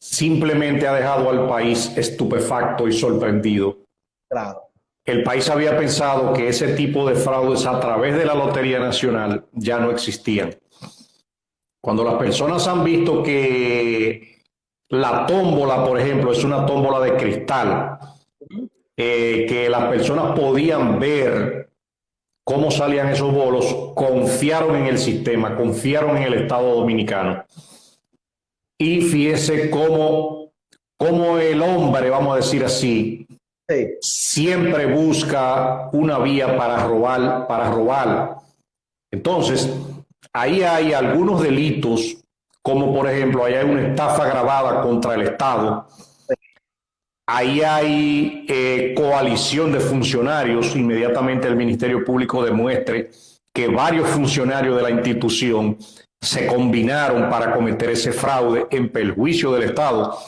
simplemente ha dejado al país estupefacto y sorprendido. Claro. El país había pensado que ese tipo de fraudes a través de la Lotería Nacional ya no existían. Cuando las personas han visto que la tómbola, por ejemplo, es una tómbola de cristal, que las personas podían ver cómo salían esos bolos, confiaron en el sistema, confiaron en el Estado Dominicano. Y fíjese cómo el hombre, vamos a decir así, sí, siempre busca una vía para robar. Entonces, ahí hay algunos delitos, como por ejemplo, ahí hay una estafa agravada contra el Estado. Ahí hay coalición de funcionarios. Inmediatamente el Ministerio Público demuestre que varios funcionarios de la institución se combinaron para cometer ese fraude en perjuicio del Estado.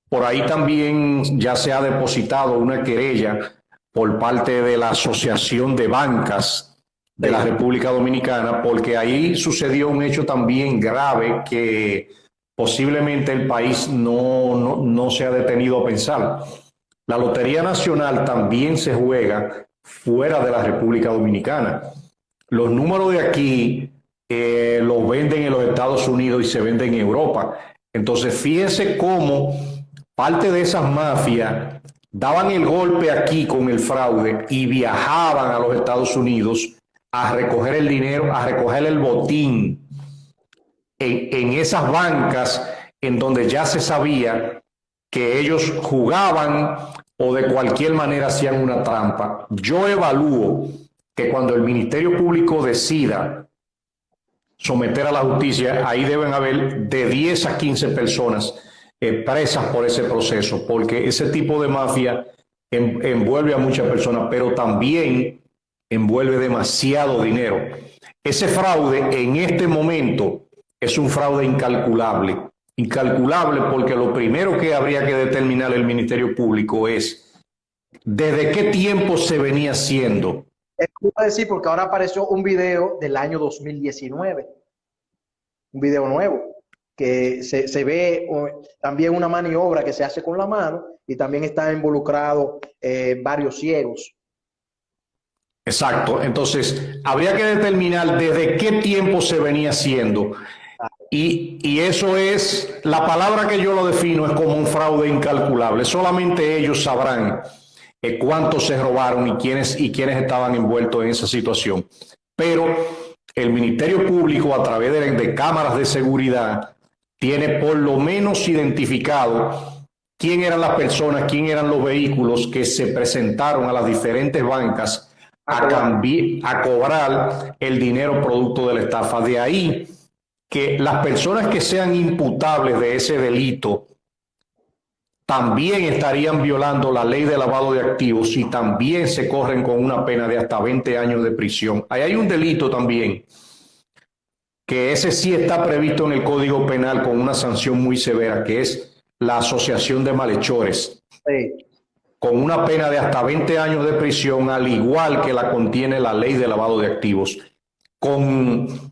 Por ahí también ya se ha depositado una querella por parte de la Asociación de Bancas de la República Dominicana, porque ahí sucedió un hecho también grave que posiblemente el país no se ha detenido a pensar. La Lotería Nacional también se juega fuera de la República Dominicana. Los números de aquí los venden en los Estados Unidos y se venden en Europa. Entonces, fíjese cómo parte de esas mafias daban el golpe aquí con el fraude y viajaban a los Estados Unidos a recoger el dinero, a recoger el botín en esas bancas en donde ya se sabía que ellos jugaban o de cualquier manera hacían una trampa. Yo evalúo que cuando el Ministerio Público decida someter a la justicia, ahí deben haber de 10 a 15 personas presas por ese proceso, porque ese tipo de mafia envuelve a muchas personas, pero también envuelve demasiado dinero. Ese fraude en este momento es un fraude incalculable. Incalculable porque lo primero que habría que determinar el Ministerio Público es desde qué tiempo se venía haciendo. Es decir, porque ahora apareció un video del año 2019, un video nuevo, que se ve también una maniobra que se hace con la mano y también están involucrados varios ciegos. Exacto, entonces habría que determinar desde qué tiempo se venía haciendo y eso es, la palabra que yo lo defino es como un fraude incalculable, solamente ellos sabrán cuánto se robaron y quiénes estaban envueltos en esa situación, pero el Ministerio Público a través de cámaras de seguridad tiene por lo menos identificado quién eran las personas, quién eran los vehículos que se presentaron a las diferentes bancas a cobrar el dinero producto de la estafa. De ahí que las personas que sean imputables de ese delito también estarían violando la ley de lavado de activos y también se corren con una pena de hasta 20 años de prisión. Ahí hay un delito también, que ese sí está previsto en el Código Penal con una sanción muy severa, que es la asociación de malhechores. Sí. Con una pena de hasta 20 años de prisión, al igual que la contiene la ley de lavado de activos. Con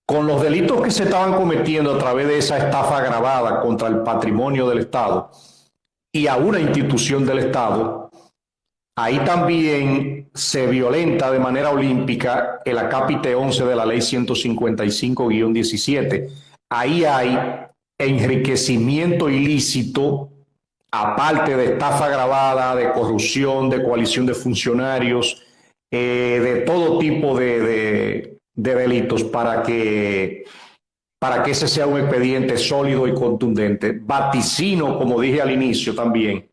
los delitos que se estaban cometiendo a través de esa estafa agravada contra el patrimonio del Estado y a una institución del Estado, ahí también se violenta de manera olímpica el acápite 11 de la ley 155-17. Ahí hay enriquecimiento ilícito, aparte de estafa agravada, de corrupción, de coalición de funcionarios, de todo tipo de delitos para que ese sea un expediente sólido y contundente. Vaticino, como dije al inicio también,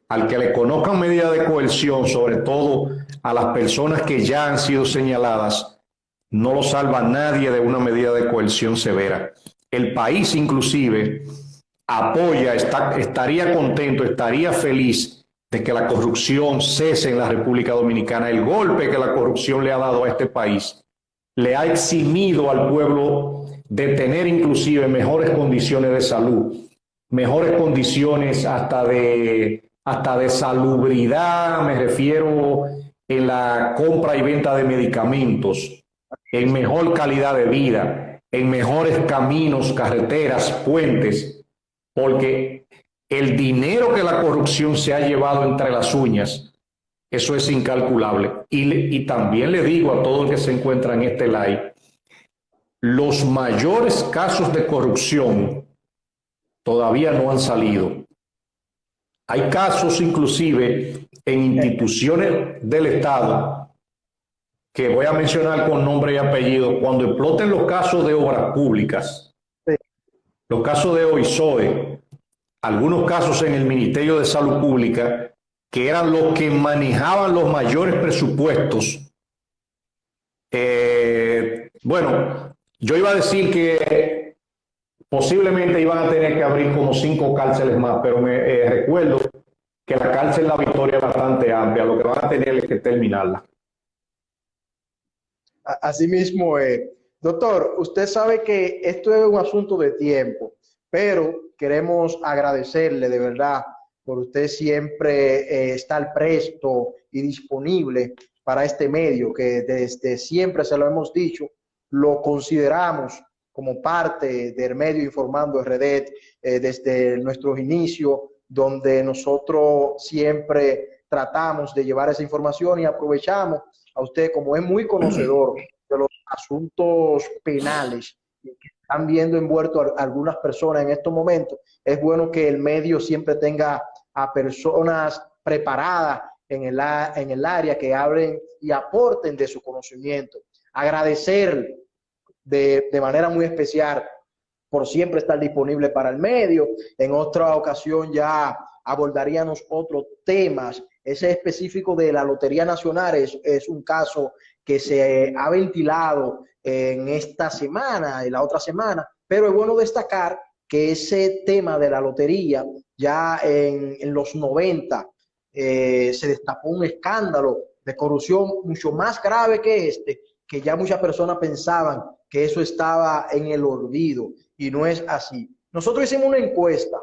al que le conozcan medidas de coerción, sobre todo a las personas que ya han sido señaladas, no lo salva nadie de una medida de coerción severa. El país inclusive apoya, estaría contento, estaría feliz de que la corrupción cese en la República Dominicana. El golpe que la corrupción le ha dado a este país le ha eximido al pueblo de tener inclusive mejores condiciones de salud, mejores condiciones hasta de salubridad, me refiero en la compra y venta de medicamentos, en mejor calidad de vida, en mejores caminos, carreteras, puentes, porque el dinero que la corrupción se ha llevado entre las uñas, eso es incalculable. Y también le digo a todo el que se encuentra en este live, los mayores casos de corrupción todavía no han salido. Hay casos inclusive en instituciones del Estado que voy a mencionar con nombre y apellido. Cuando exploten los casos de obras públicas, los casos de OISOE, algunos casos en el Ministerio de Salud Pública, que eran los que manejaban los mayores presupuestos. Bueno, yo iba a decir que posiblemente iban a tener que abrir como 5 cárceles más, pero me recuerdo que la cárcel La Victoria es bastante amplia, lo que van a tener es que terminarla. Así mismo, doctor, usted sabe que esto es un asunto de tiempo, pero queremos agradecerle de verdad por usted siempre estar presto y disponible para este medio, que desde siempre se lo hemos dicho, lo consideramos como parte del medio Informando RD desde nuestros inicios, donde nosotros siempre tratamos de llevar esa información y aprovechamos a usted, como es muy conocedor de los asuntos penales que están viendo envueltos a algunas personas en estos momentos, es bueno que el medio siempre tenga a personas preparadas en el área que hablen y aporten de su conocimiento. Agradecer de manera muy especial por siempre estar disponible para el medio. En otra ocasión ya abordaríamos otros temas. Ese específico de la Lotería Nacional es un caso que se ha ventilado en esta semana y la otra semana, pero es bueno destacar que ese tema de la lotería ya en los 90 se destapó un escándalo de corrupción mucho más grave que este, que ya muchas personas pensaban que eso estaba en el olvido y no es así. Nosotros hicimos una encuesta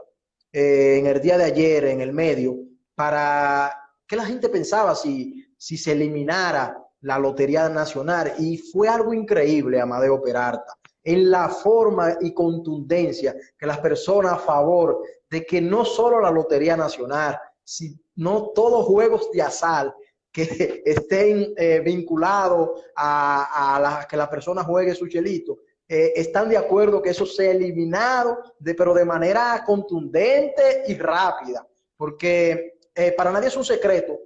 en el día de ayer en el medio para que la gente pensaba si se eliminara la Lotería Nacional y fue algo increíble, Amadeo Peralta, en la forma y contundencia que las personas a favor de que no solo la Lotería Nacional, sino todos juegos de azar que estén vinculados a que la persona juegue su chelito, están de acuerdo que eso sea eliminado, pero de manera contundente y rápida, porque para nadie es un secreto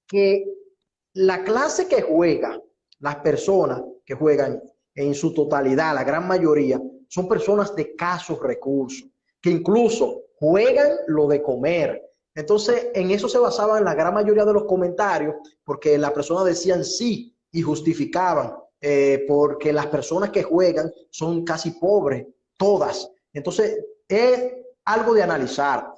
que la clase que juega, las personas que juegan en su totalidad, la gran mayoría, son personas de escasos recursos, que incluso juegan lo de comer. Entonces, en eso se basaban la gran mayoría de los comentarios, porque las personas decían sí y justificaban, porque las personas que juegan son casi pobres, todas. Entonces, es algo de analizar.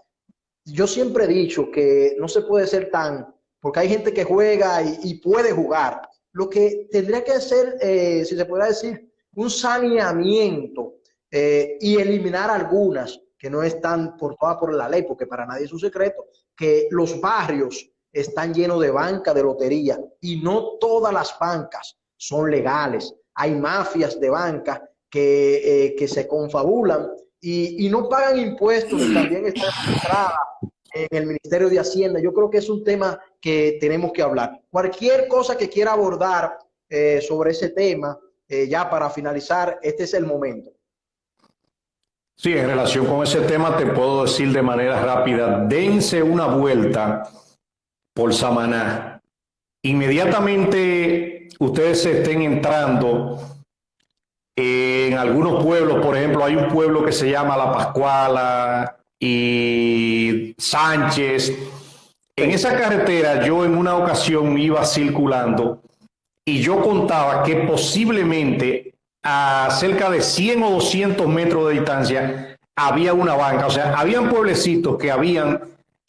Yo siempre he dicho que no se puede ser tan, porque hay gente que juega y puede jugar. Lo que tendría que hacer, si se pudiera decir, un saneamiento y eliminar algunas que no están por toda por la ley, porque para nadie es un secreto que los barrios están llenos de bancas de lotería y no todas las bancas son legales. Hay mafias de bancas que se confabulan y no pagan impuestos y también están registradas en el Ministerio de Hacienda. Yo creo que es un tema que tenemos que hablar. Cualquier cosa que quiera abordar sobre ese tema, ya para finalizar, este es el momento. Sí, en relación con ese tema te puedo decir de manera rápida, dense una vuelta por Samaná. Inmediatamente ustedes estén entrando en algunos pueblos, por ejemplo, hay un pueblo que se llama La Pascuala y Sánchez. En esa carretera yo en una ocasión iba circulando y yo contaba que posiblemente a cerca de 100 o 200 metros de distancia había una banca. O sea, habían pueblecitos que habían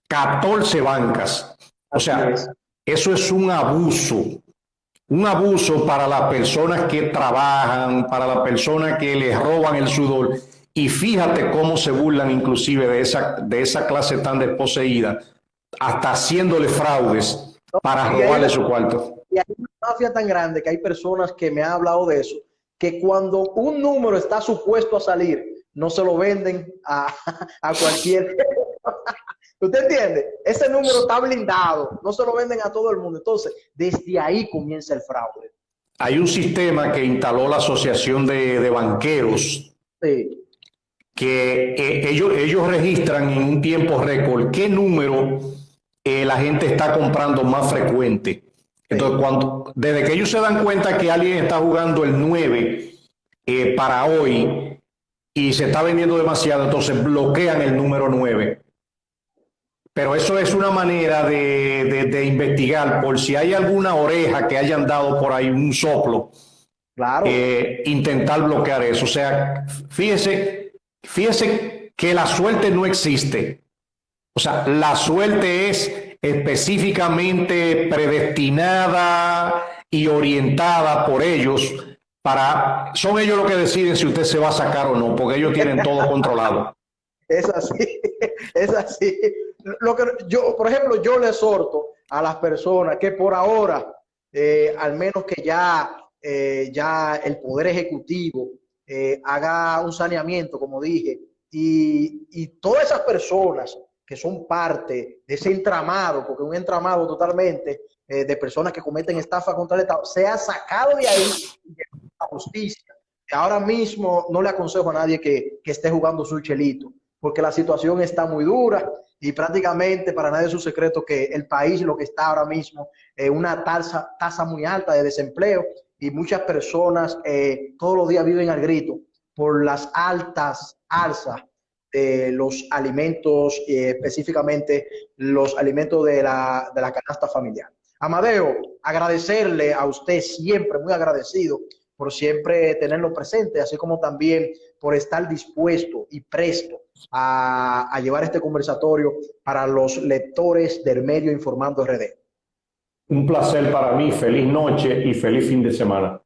14 bancas. O sea, eso es un abuso para las personas que trabajan, para las personas que les roban el sudor. Y fíjate cómo se burlan inclusive de esa clase tan desposeída, hasta haciéndole fraudes para robarle su cuarto. Y hay una mafia tan grande que hay personas que me han hablado de eso, que cuando un número está supuesto a salir, no se lo venden a cualquier... ¿Usted entiende? Ese número está blindado, no se lo venden a todo el mundo. Entonces, desde ahí comienza el fraude. Hay un sistema que instaló la Asociación de Banqueros, sí, que ellos registran en un tiempo récord qué número la gente está comprando más frecuente. Entonces, desde que ellos se dan cuenta que alguien está jugando el 9 para hoy y se está vendiendo demasiado, entonces bloquean el número 9. Pero eso es una manera de investigar por si hay alguna oreja que hayan dado por ahí un soplo. Claro. Intentar bloquear eso. O sea, fíjese que la suerte no existe. O sea, la suerte es específicamente predestinada y orientada por ellos son ellos los que deciden si usted se va a sacar o no, porque ellos tienen todo controlado. Es así, es así. Lo que por ejemplo, yo le exhorto a las personas que por ahora, al menos que ya el Poder Ejecutivo haga un saneamiento, como dije, y todas esas personas que son parte de ese entramado, porque un entramado totalmente de personas que cometen estafa contra el Estado, sea sacado de ahí y a justicia. Ahora mismo no le aconsejo a nadie que esté jugando su chelito, porque la situación está muy dura y prácticamente para nadie es un secreto que el país lo que está ahora mismo es una tasa muy alta de desempleo y muchas personas todos los días viven al grito por las altas alzas de los alimentos, específicamente los alimentos de la canasta familiar. Amadeo, agradecerle a usted siempre, muy agradecido por siempre tenerlo presente, así como también por estar dispuesto y presto a llevar este conversatorio para los lectores del medio Informando RD. Un placer para mí, feliz noche y feliz fin de semana.